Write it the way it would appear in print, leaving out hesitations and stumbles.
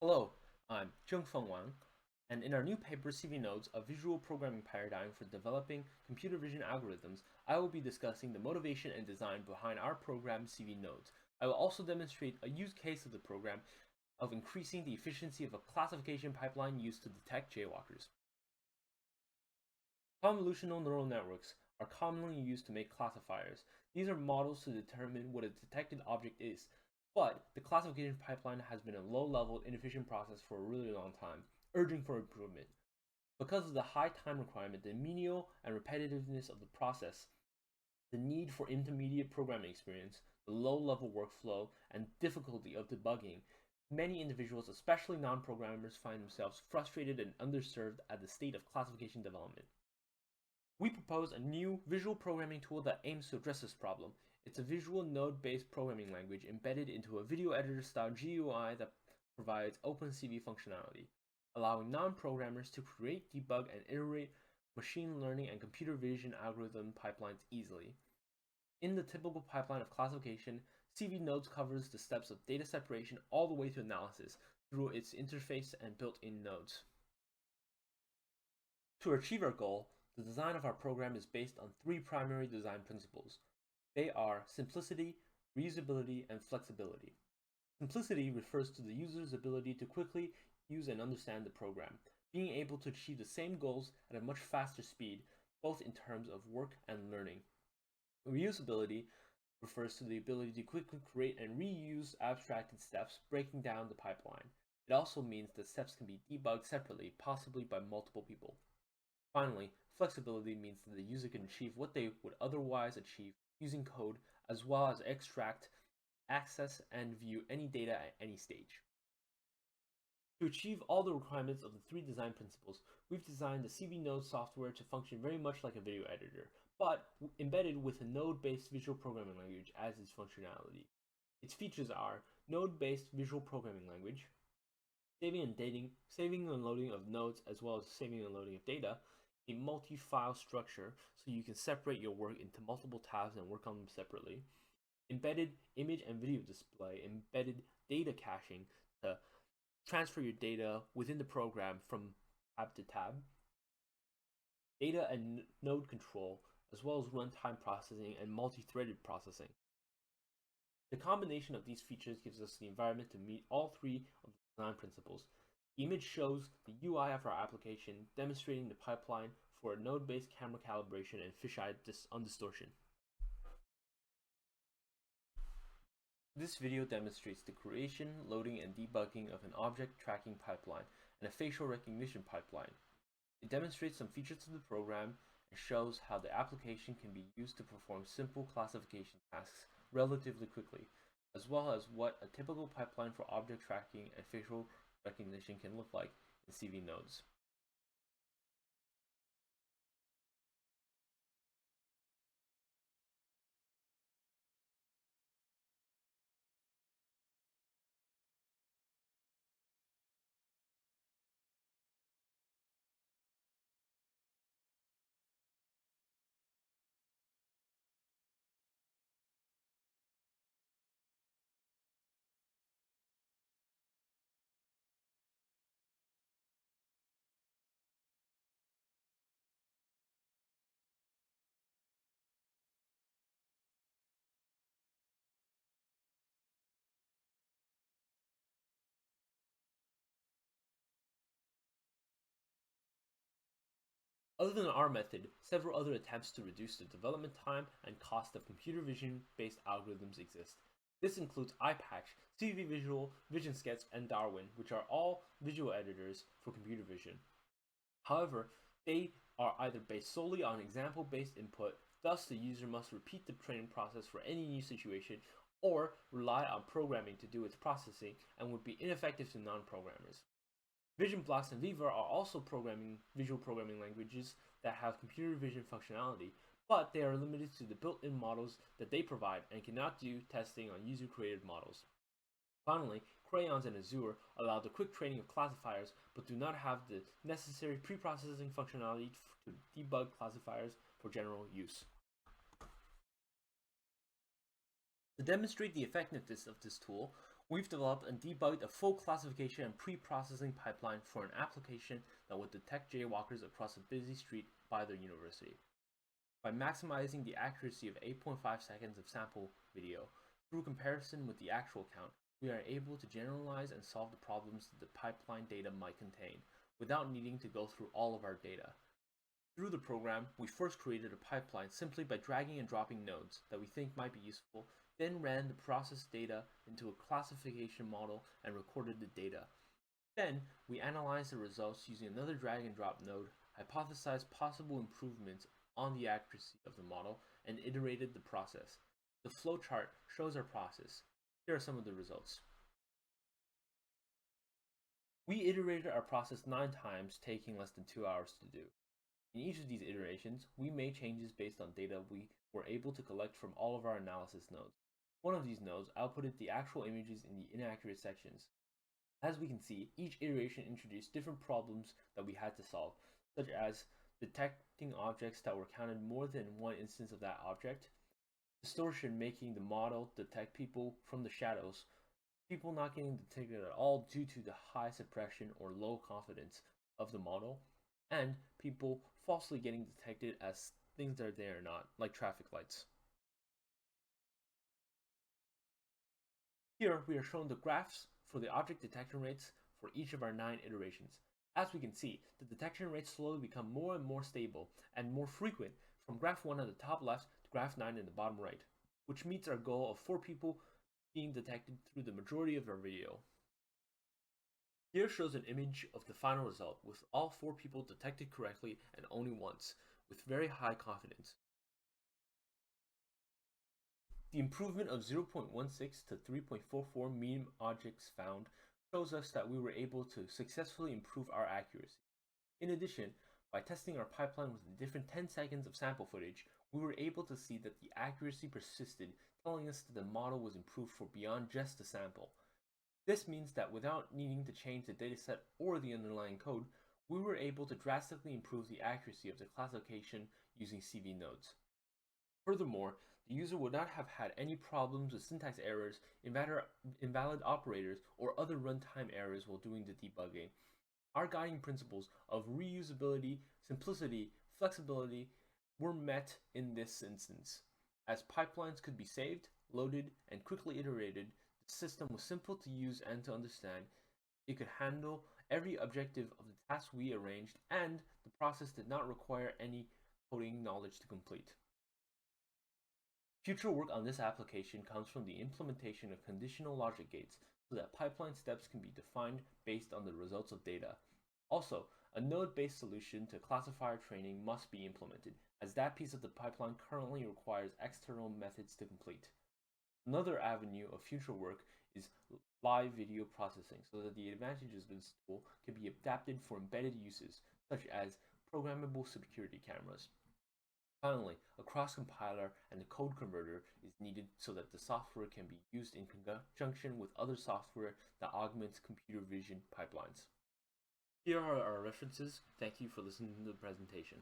Hello, I'm Zhengfeng Wang, and in our new paper CV Nodes, a visual programming paradigm for developing computer vision algorithms, I will be discussing the motivation and design behind our program CV Nodes. I will also demonstrate a use case of the program of increasing the efficiency of a classification pipeline used to detect jaywalkers. Convolutional neural networks are commonly used to make classifiers. These are models to determine what a detected object is, but the classification pipeline has been a low-level, inefficient process for a really long time, urging for improvement. Because of the high time requirement, the menial and repetitiveness of the process, the need for intermediate programming experience, the low-level workflow, and difficulty of debugging, many individuals, especially non-programmers, find themselves frustrated and underserved at the state of classification development. We propose a new visual programming tool that aims to address this problem. It's a visual node-based programming language embedded into a video editor-style GUI that provides OpenCV functionality, allowing non-programmers to create, debug, and iterate machine learning and computer vision algorithm pipelines easily. In the typical pipeline of classification, CV Nodes covers the steps of data separation all the way to analysis through its interface and built-in nodes. To achieve our goal, the design of our program is based on three primary design principles. They are simplicity, reusability, and flexibility. Simplicity refers to the user's ability to quickly use and understand the program, being able to achieve the same goals at a much faster speed, both in terms of work and learning. Reusability refers to the ability to quickly create and reuse abstracted steps, breaking down the pipeline. It also means that steps can be debugged separately, possibly by multiple people. Finally, flexibility means that the user can achieve what they would otherwise achieve using code, as well as extract, access, and view any data at any stage. To achieve all the requirements of the three design principles, we've designed the CV Node software to function very much like a video editor, but embedded with a node-based visual programming language as its functionality. Its features are node-based visual programming language, saving and loading of nodes as well as saving and loading of data, a multi-file structure so you can separate your work into multiple tabs and work on them separately, embedded image and video display, embedded data caching to transfer your data within the program from tab to tab, data and node control, as well as runtime processing and multi-threaded processing. The combination of these features gives us the environment to meet all three of the design principles. The image shows the UI of our application, demonstrating the pipeline for a node-based camera calibration and fisheye undistortion. This video demonstrates the creation, loading, and debugging of an object tracking pipeline and a facial recognition pipeline. It demonstrates some features of the program and shows how the application can be used to perform simple classification tasks relatively quickly, as well as what a typical pipeline for object tracking and facial recognition can look like in CV Nodes. Other than our method, several other attempts to reduce the development time and cost of computer vision-based algorithms exist. This includes iPatch, CV Visual, Vision Sketch, and Darwin, which are all visual editors for computer vision. However, they are either based solely on example-based input, thus the user must repeat the training process for any new situation, or rely on programming to do its processing and would be ineffective to non-programmers. Vision Blocks and Viva are also visual programming languages that have computer vision functionality, but they are limited to the built-in models that they provide and cannot do testing on user-created models. Finally, Crayons and Azure allow the quick training of classifiers but do not have the necessary pre-processing functionality to debug classifiers for general use. To demonstrate the effectiveness of this tool, We've developed and debugged a full classification and pre-processing pipeline for an application that would detect jaywalkers across a busy street by their university. By maximizing the accuracy of 8.5 seconds of sample video through comparison with the actual count, we are able to generalize and solve the problems that the pipeline data might contain, without needing to go through all of our data. Through the program, we first created a pipeline simply by dragging and dropping nodes that we think might be useful, then ran the processed data into a classification model and recorded the data. Then, we analyzed the results using another drag and drop node, hypothesized possible improvements on the accuracy of the model, and iterated the process. The flowchart shows our process. Here are some of the results. We iterated our process 9 times, taking less than 2 hours to do. In each of these iterations, we made changes based on data we were able to collect from all of our analysis nodes. One of these nodes outputted the actual images in the inaccurate sections. As we can see, each iteration introduced different problems that we had to solve, such as detecting objects that were counted more than one instance of that object, distortion making the model detect people from the shadows, people not getting detected at all due to the high suppression or low confidence of the model, and people falsely getting detected as things that they are not, like traffic lights. Here we are shown the graphs for the object detection rates for each of our 9 iterations. As we can see, the detection rates slowly become more and more stable and more frequent from graph 1 at the top left to graph 9 in the bottom right, which meets our goal of 4 people being detected through the majority of our video. Here shows an image of the final result with all 4 people detected correctly and only once, with very high confidence. The improvement of 0.16 to 3.44 median objects found shows us that we were able to successfully improve our accuracy. In addition, by testing our pipeline with a different 10 seconds of sample footage, we were able to see that the accuracy persisted, telling us that the model was improved for beyond just the sample. This means that without needing to change the dataset or the underlying code, we were able to drastically improve the accuracy of the classification using CV nodes. Furthermore, the user would not have had any problems with syntax errors, invalid operators, or other runtime errors while doing the debugging. Our guiding principles of reusability, simplicity, flexibility were met in this instance. As pipelines could be saved, loaded, and quickly iterated, the system was simple to use and to understand. It could handle every objective of the task we arranged, and the process did not require any coding knowledge to complete. Future work on this application comes from the implementation of conditional logic gates so that pipeline steps can be defined based on the results of data. Also, a node-based solution to classifier training must be implemented, as that piece of the pipeline currently requires external methods to complete. Another avenue of future work is live video processing so that the advantages of this tool can be adapted for embedded uses, such as programmable security cameras. Finally, a cross-compiler and a code converter is needed so that the software can be used in conjunction with other software that augments computer vision pipelines. Here are our references. Thank you for listening to the presentation.